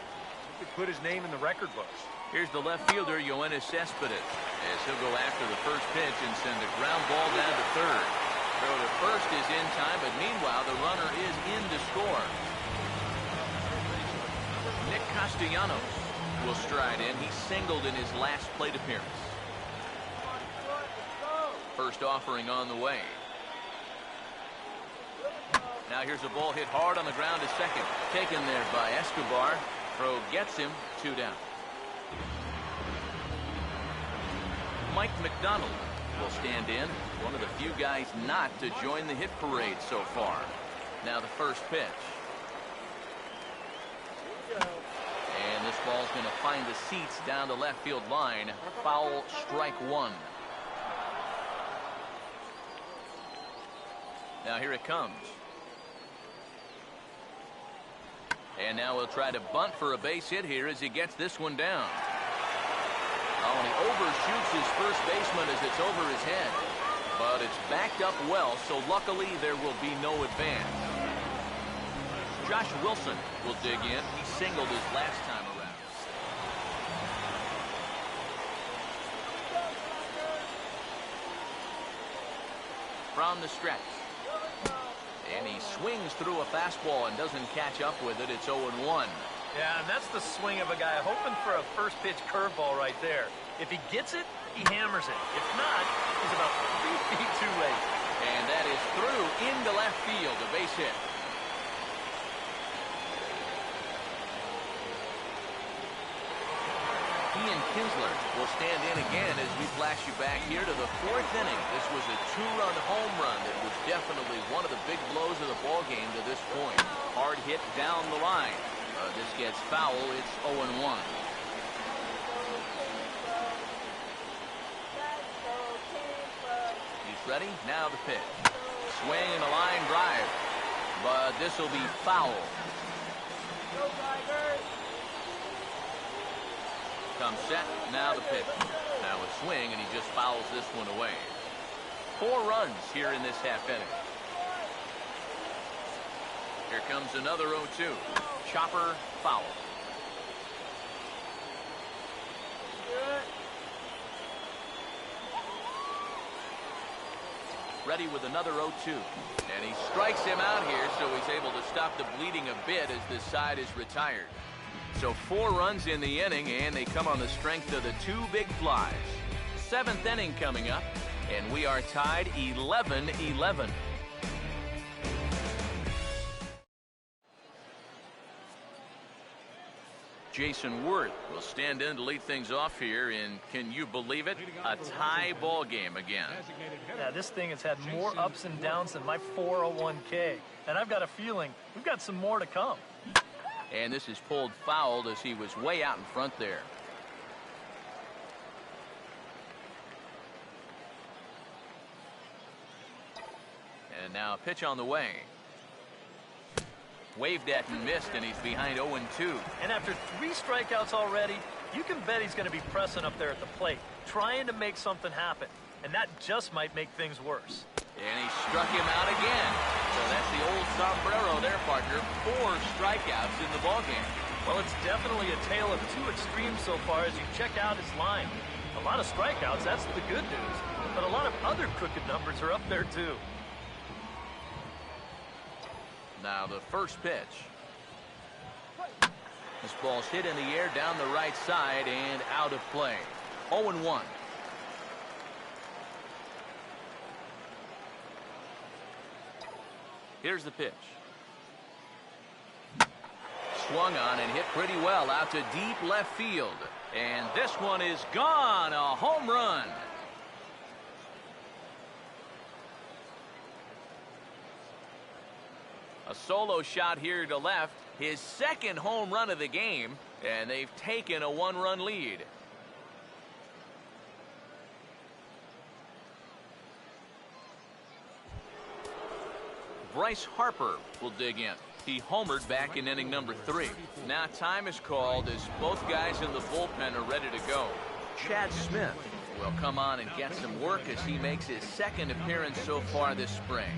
He could put his name in the record books. Here's the left fielder, Yoenis Cespedes, as he'll go after the first pitch and send a ground ball down to third. Throw to first is in time, but meanwhile, the runner is in to score. Nick Castellanos will stride in. He singled in his last plate appearance. First offering on the way. Now here's a ball hit hard on the ground to second. Taken there by Escobar. Throw gets him. 2 down. Mike McDonald will stand in. One of the few guys not to join the hit parade so far. Now the first pitch. And this ball's going to find the seats down the left field line. Foul, strike 1. Now here it comes. And now he'll try to bunt for a base hit here as he gets this one down. Oh, and he overshoots his first baseman as it's over his head. But it's backed up well, so luckily there will be no advance. Josh Wilson will dig in. He singled his last time around. From the stretch. And he swings through a fastball and doesn't catch up with it. It's 0-1. Yeah, and that's the swing of a guy hoping for a first pitch curveball right there. If he gets it, he hammers it. If not, he's about 3 feet too late. And that is through into left field, a base hit. He and Kinsler will stand in again as we flash you back here to the 4th inning. This was a 2-run home run that was definitely one of the big blows of the ball game to this point. Hard hit down the line. This gets foul. It's 0-1. He's ready. Now the pitch. Swing and a line drive. But this will be foul. Go Tigers! Comes set. Now the pitch. Now a swing, and he just fouls this one away. 4 runs here in this half inning. Here comes another 0-2. Chopper foul. Ready with another 0-2. And he strikes him out here, so he's able to stop the bleeding a bit as this side is retired. So 4 runs in the inning, and they come on the strength of the 2 big flies. 7th inning coming up, and we are tied 11-11. Jason Worth will stand in to lead things off here, and can you believe it? A tie ball game again. Yeah, this thing has had more ups and downs than my 401k, and I've got a feeling we've got some more to come. And this is pulled fouled as he was way out in front there. And now a pitch on the way. Waved at and missed, and he's behind 0-2. And after 3 strikeouts already, you can bet he's going to be pressing up there at the plate, trying to make something happen. And that just might make things worse. And he struck him out again. So that's the old sombrero there, partner. 4 strikeouts in the ballgame. Well, it's definitely a tale of 2 extremes so far as you check out his line. A lot of strikeouts, that's the good news. But a lot of other crooked numbers are up there, too. Now the first pitch. This ball's hit in the air down the right side and out of play. 0-1. Here's the pitch. Swung on and hit pretty well out to deep left field. And this one is gone. A home run. A solo shot here to left, his 2nd home run of the game, and they've taken a 1-run lead. Bryce Harper will dig in. He homered back in inning number 3. Now time is called as both guys in the bullpen are ready to go. Chad Smith will come on and get some work as he makes his 2nd appearance so far this spring.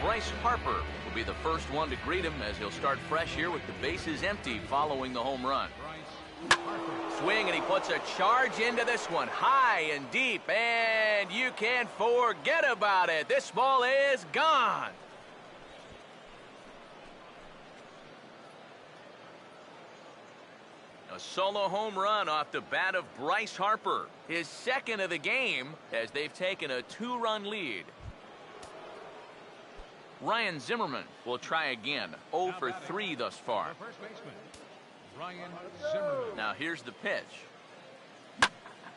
Bryce Harper will be the first one to greet him as he'll start fresh here with the bases empty following the home run. Swing, and he puts a charge into this one, high and deep, and you can't forget about it. This ball is gone. A solo home run off the bat of Bryce Harper, his 2nd of the game as they've taken a 2-run lead. Ryan Zimmerman will try again. 0 for 3 thus far. Now here's the pitch.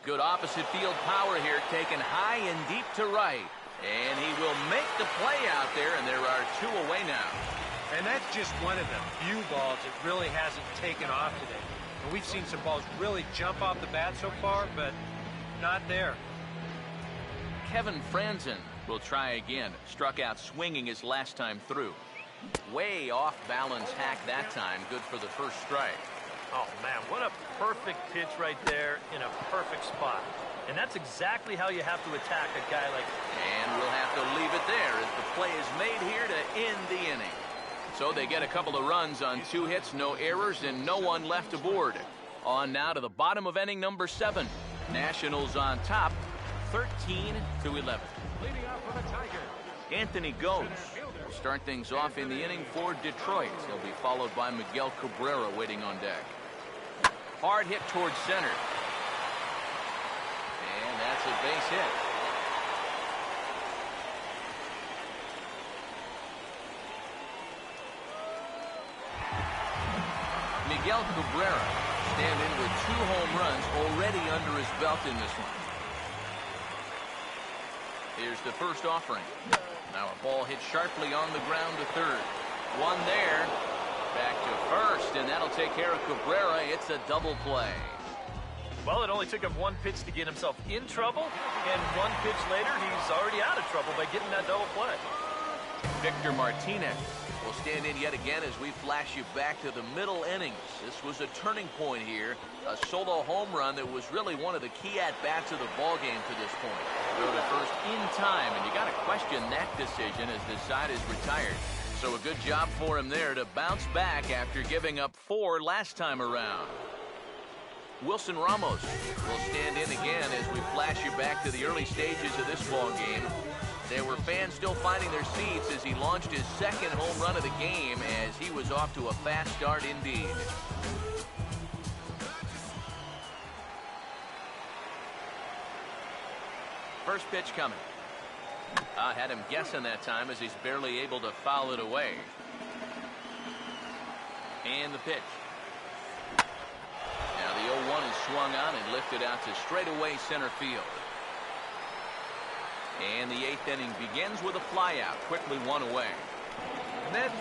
Good opposite field power here, taken high and deep to right. And he will make the play out there, and there are 2 away now. And that's just one of the few balls that really hasn't taken off today. And we've seen some balls really jump off the bat so far, but not there. Kevin Franzen will try again. Struck out swinging his last time through. Way off balance hack that time. Good for the first strike. Oh, man, what a perfect pitch right there in a perfect spot. And that's exactly how you have to attack a guy like that. And we'll have to leave it there as the play is made here to end the inning. So they get a couple of runs on 2 hits, no errors, and no one left aboard. On now to the bottom of inning number 7. Nationals on top, 13-11. Leading off for the Tigers. Anthony Goes will start things off in the inning for Detroit. He'll be followed by Miguel Cabrera waiting on deck. Hard hit towards center. And that's a base hit. Miguel Cabrera stand in with 2 home runs already under his belt in this one. Here's the first offering. Now a ball hit sharply on the ground to third. One there. Back to first, and that'll take care of Cabrera. It's a double play. Well, it only took him 1 pitch to get himself in trouble, and 1 pitch later, he's already out of trouble by getting that double play. Victor Martinez will stand in yet again as we flash you back to the middle innings. This was a turning point here. A solo home run that was really one of the key at-bats of the ballgame to this point. Go to first in time, and you got to question that decision as the side is retired. So a good job for him there to bounce back after giving up 4 last time around. Wilson Ramos will stand in again as we flash you back to the early stages of this ball game. There were fans still finding their seats as he launched his 2nd home run of the game as he was off to a fast start indeed. First pitch coming. Had him guessing that time as he's barely able to foul it away. And the pitch. Now the 0-1 is swung on and lifted out to straightaway center field. And the 8th inning begins with a flyout, quickly 1 away. And that's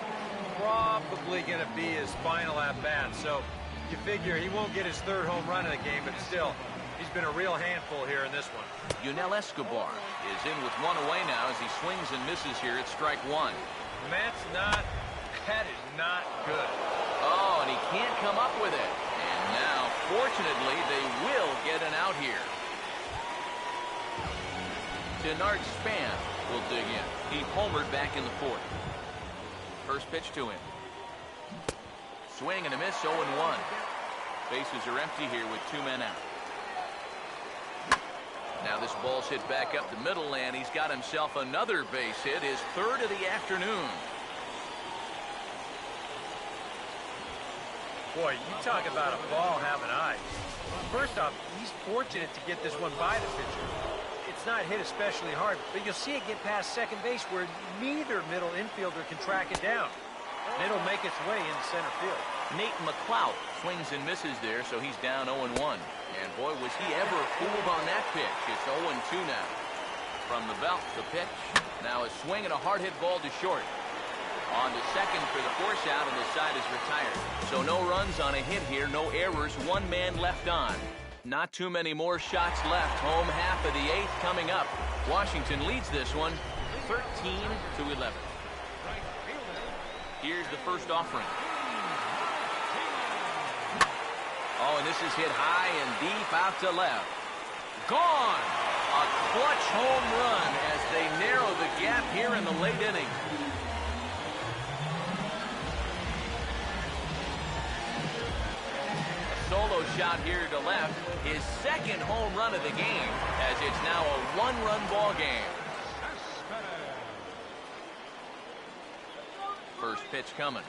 probably going to be his final at-bat, so you figure he won't get his 3rd home run of the game, but still, he's been a real handful here in this one. Yunel Escobar is in with 1 away now as he swings and misses here at strike 1. That is not good. Oh, and he can't come up with it. And now, fortunately, they will get an out here. Denard Span will dig in. He homered back in the 4th. First pitch to him. Swing and a miss, 0-1. Bases are empty here with 2 men out. Now this ball's hit back up the middle, and he's got himself another base hit, his 3rd of the afternoon. Boy, you talk about a ball having eyes. First off, he's fortunate to get this one by the pitcher. It's not hit especially hard, but you'll see it get past second base where neither middle infielder can track it down. And it'll make its way into center field. Nate McLeod swings and misses there, so he's down 0-1. And boy, was he ever fooled on that pitch. It's 0-2 now. From the belt, the pitch. Now a swing and a hard hit ball to short. On to second for the force out, and the side is retired. So no runs on a hit here, no errors, 1 man left on. Not too many more shots left. Home half of the 8th coming up. Washington leads this one 13-11. Here's the first offering. Oh, and this is hit high and deep out to left. Gone! A clutch home run as they narrow the gap here in the late inning. Solo shot here to left, his 2nd home run of the game, as it's now a 1-run ball game. First pitch coming.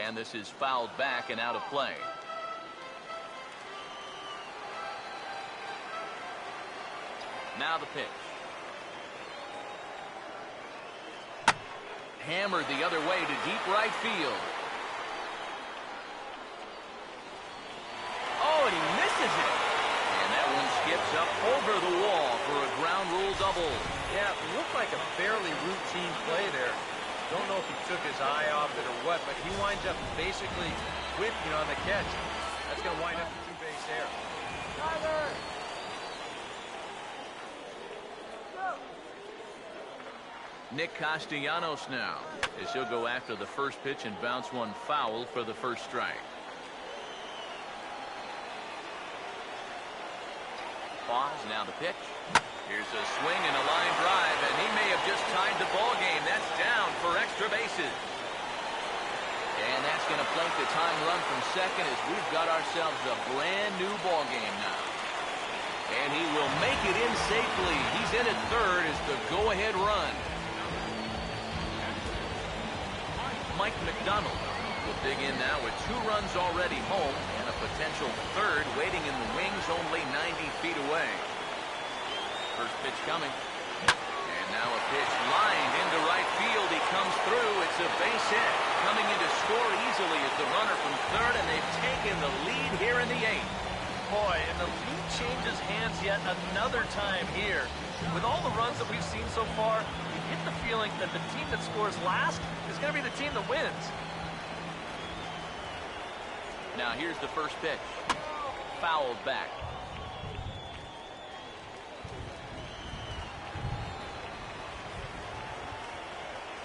And this is fouled back and out of play. Now the pitch. Hammered the other way to deep right field. Oh, and he misses it. And that one skips up over the wall for a ground rule double. Yeah, it looked like a fairly routine play there. Don't know if he took his eye off it or what, but he winds up basically whipping on the catch. That's going to wind up a 2-base error. Nick Castellanos now, as he'll go after the first pitch and bounce one foul for the first strike. Pause, now the pitch. Here's a swing and a line drive, and he may have just tied the ball game. That's down for extra bases. And that's going to plate the tying run from second as we've got ourselves a brand new ball game now. And he will make it in safely. He's in at third as the go-ahead run. Mike McDonald will dig in now with 2 runs already home and a potential 3rd waiting in the wings only 90 feet away. First pitch coming. And now a pitch lined into right field. He comes through. It's a base hit. coming in to score easily as the runner from third, and they've taken the lead here in the 8th. Boy, and the lead changes hands yet another time here. With all the runs that we've seen so far, you get the feeling that the team that scores last is going to be the team that wins. Now here's the first pitch. Fouled back.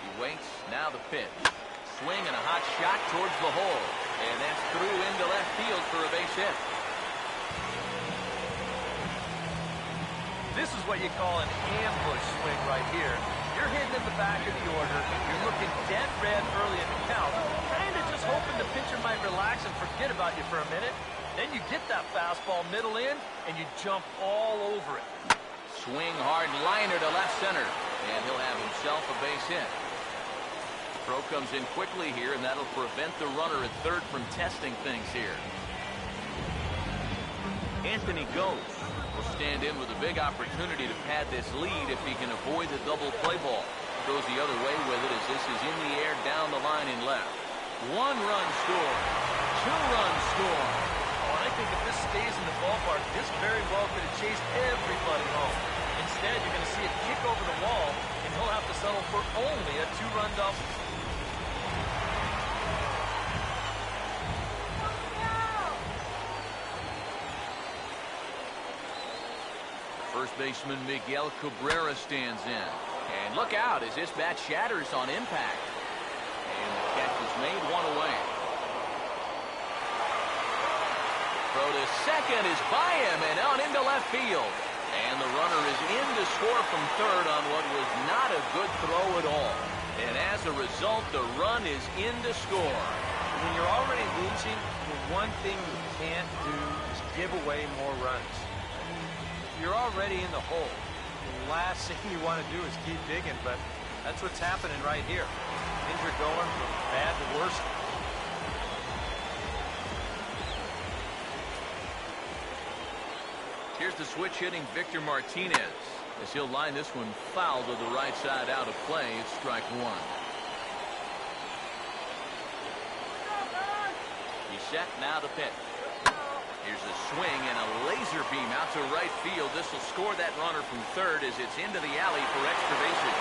He waits. Now the pitch. Swing and a hot shot towards the hole. And that's through into left field for a base hit. This is what you call an ambush swing right here. You're hitting in the back of the order. You're looking dead red early in the count. Kind of just hoping the pitcher might relax and forget about you for a minute. Then you get that fastball middle in, and you jump all over it. Swing hard liner to left center. And he'll have himself a base hit. Throw comes in quickly here, and that'll prevent the runner at third from testing things here. Anthony goes. Will stand in with a big opportunity to pad this lead if he can avoid the double play ball. Goes the other way with it as this is in the air down the line in left. 1 run score. 2 runs score. Oh, and I think if this stays in the ballpark, this very well could have chased everybody home. Instead, you're going to see it kick over the wall, and he'll have to settle for only a 2-run double. First baseman Miguel Cabrera stands in. And look out as this bat shatters on impact. And the catch is made, 1 away. Throw to second is by him and out into left field. And the runner is in to score from third on what was not a good throw at all. And as a result, the run is in to score. When you're already losing, the one thing you can't do is give away more runs. You're already in the hole. The last thing you want to do is keep digging, but that's what's happening right here. Things are going from bad to worse. Here's the switch hitting Victor Martinez as he'll line this one foul to the right side out of play. It's strike 1. He's set, now the pitch. Here's a swing and a laser beam out to right field. This will score that runner from third as it's into the alley for extra bases.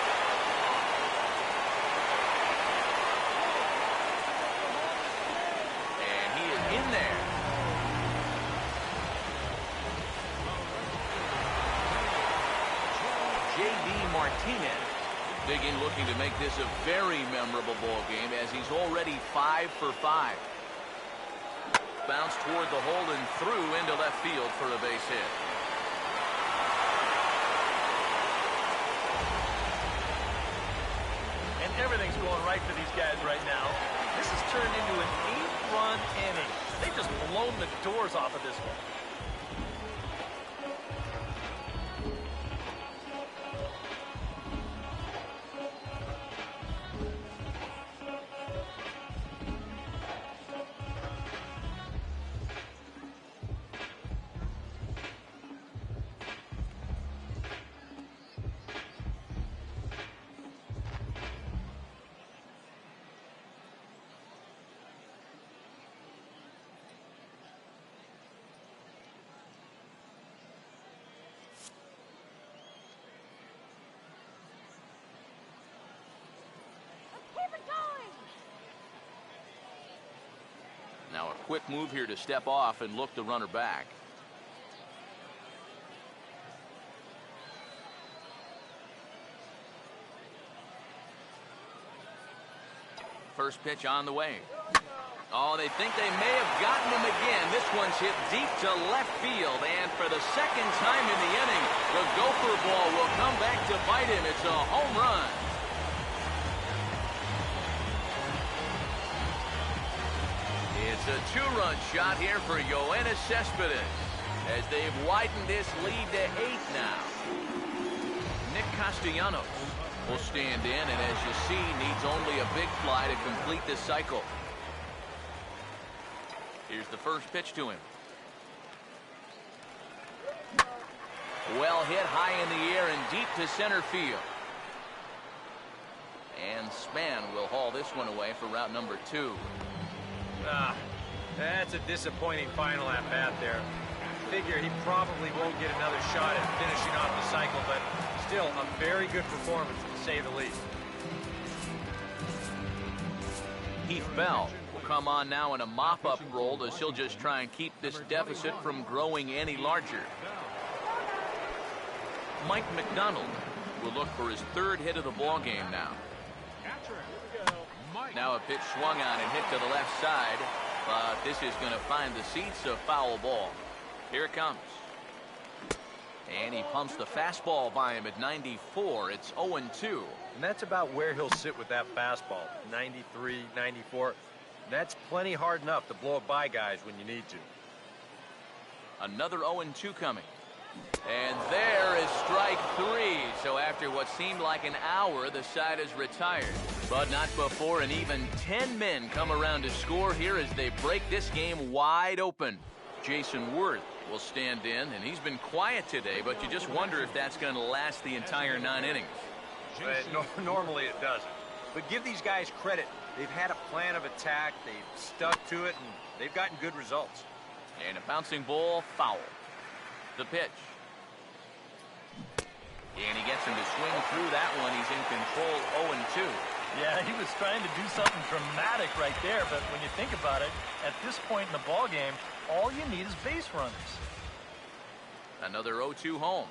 And he is in there. J.D. Martinez digging, looking to make this a very memorable ball game as he's already 5 for 5. Bounce toward the hole and through into left field for a base hit. And everything's going right for these guys right now. This has turned into an 8-run inning. They've just blown the doors off of this one. Now a quick move here to step off and look the runner back. First pitch on the way. Oh, they think they may have gotten him again. This one's hit deep to left field, and for the second time in the inning, the gopher ball will come back to bite him. It's a home run. It's a 2-run shot here for Yoenis Cespedes as they've widened this lead to 8 now. Nick Castellanos will stand in, and as you see, needs only a big fly to complete this cycle. Here's the first pitch to him. Well hit high in the air and deep to center field. And Span will haul this one away for route number 2. That's a disappointing final at bat there. Figure he probably won't get another shot at finishing off the cycle, but still a very good performance, to say the least. Heath Bell will come on now in a mop-up role as he'll just try and keep this deficit from growing any larger. Mike McDonald will look for his 3rd hit of the ball game now. Now a pitch swung on and hit to the left side, but this is going to find the seats, a foul ball. Here it comes. And he pumps the fastball by him at 94. It's 0-2. And that's about where he'll sit with that fastball, 93, 94. That's plenty hard enough to blow it by guys when you need to. Another 0-2 coming. And there is strike 3. So after what seemed like an hour, the side is retired. But not before an even 10 men come around to score here as they break this game wide open. Jason Worth will stand in, and he's been quiet today, but you just wonder if that's going to last the entire 9 innings. Normally it doesn't. But give these guys credit. They've had a plan of attack, they've stuck to it, and they've gotten good results. And a bouncing ball, foul. The pitch. And he gets him to swing through that one. He's in control, 0-2. Yeah, he was trying to do something dramatic right there, but when you think about it, at this point in the ball game, all you need is base runners. Another 0-2 home.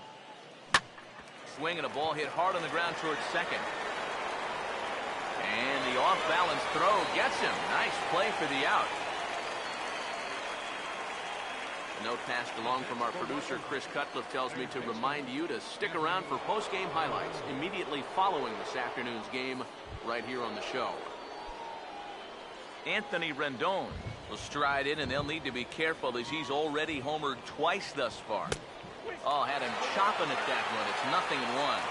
Swing and a ball hit hard on the ground towards second. And the off-balance throw gets him. Nice play for the out. A note passed along from our producer, Chris Cutcliffe, tells me to remind you to stick around for post-game highlights immediately following this afternoon's game right here on the show. Anthony Rendon will stride in, and they'll need to be careful as he's already homered twice thus far. Oh, had him chopping at that one. It's 0-1.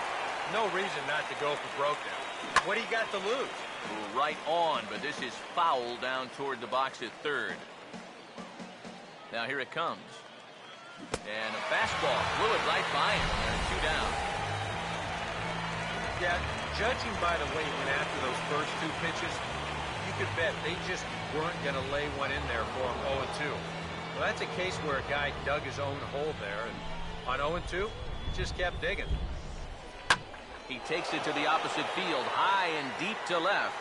No reason not to go for broke now. What do you got to lose? Right on, but this is foul down toward the box at third. Now here it comes. And a fastball flew it right by him. And 2 down. Yeah, judging by the way he went after those first 2 pitches, you could bet they just weren't going to lay one in there for him 0-2. Well, that's a case where a guy dug his own hole there, and on 0-2, he just kept digging. He takes it to the opposite field, high and deep to left.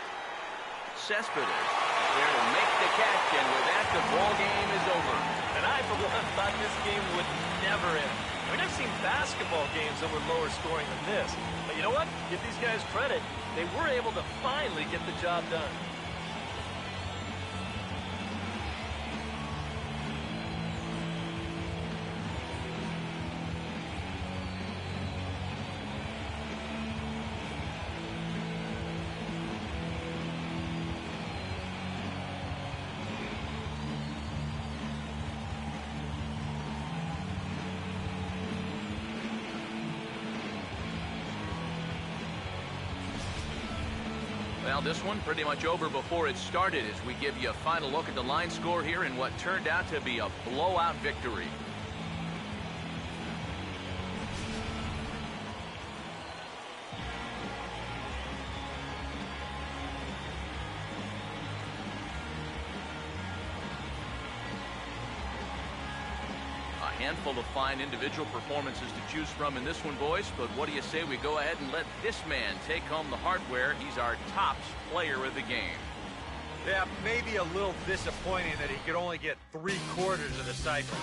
Cespedes there to make the catch, and with that, the ball game is over. And I, for one, thought this game would never end. I mean, I've seen basketball games that were lower scoring than this. But you know what? Give these guys credit. They were able to finally get the job done. Well, this one pretty much over before it started as we give you a final look at the line score here in what turned out to be a blowout victory. A handful of fine individual performances to choose from in this one, boys, but what do you say we go ahead and let this man take home the hardware? He's our tops player of the game. Yeah, maybe a little disappointing that he could only get 3/4 of the cycle.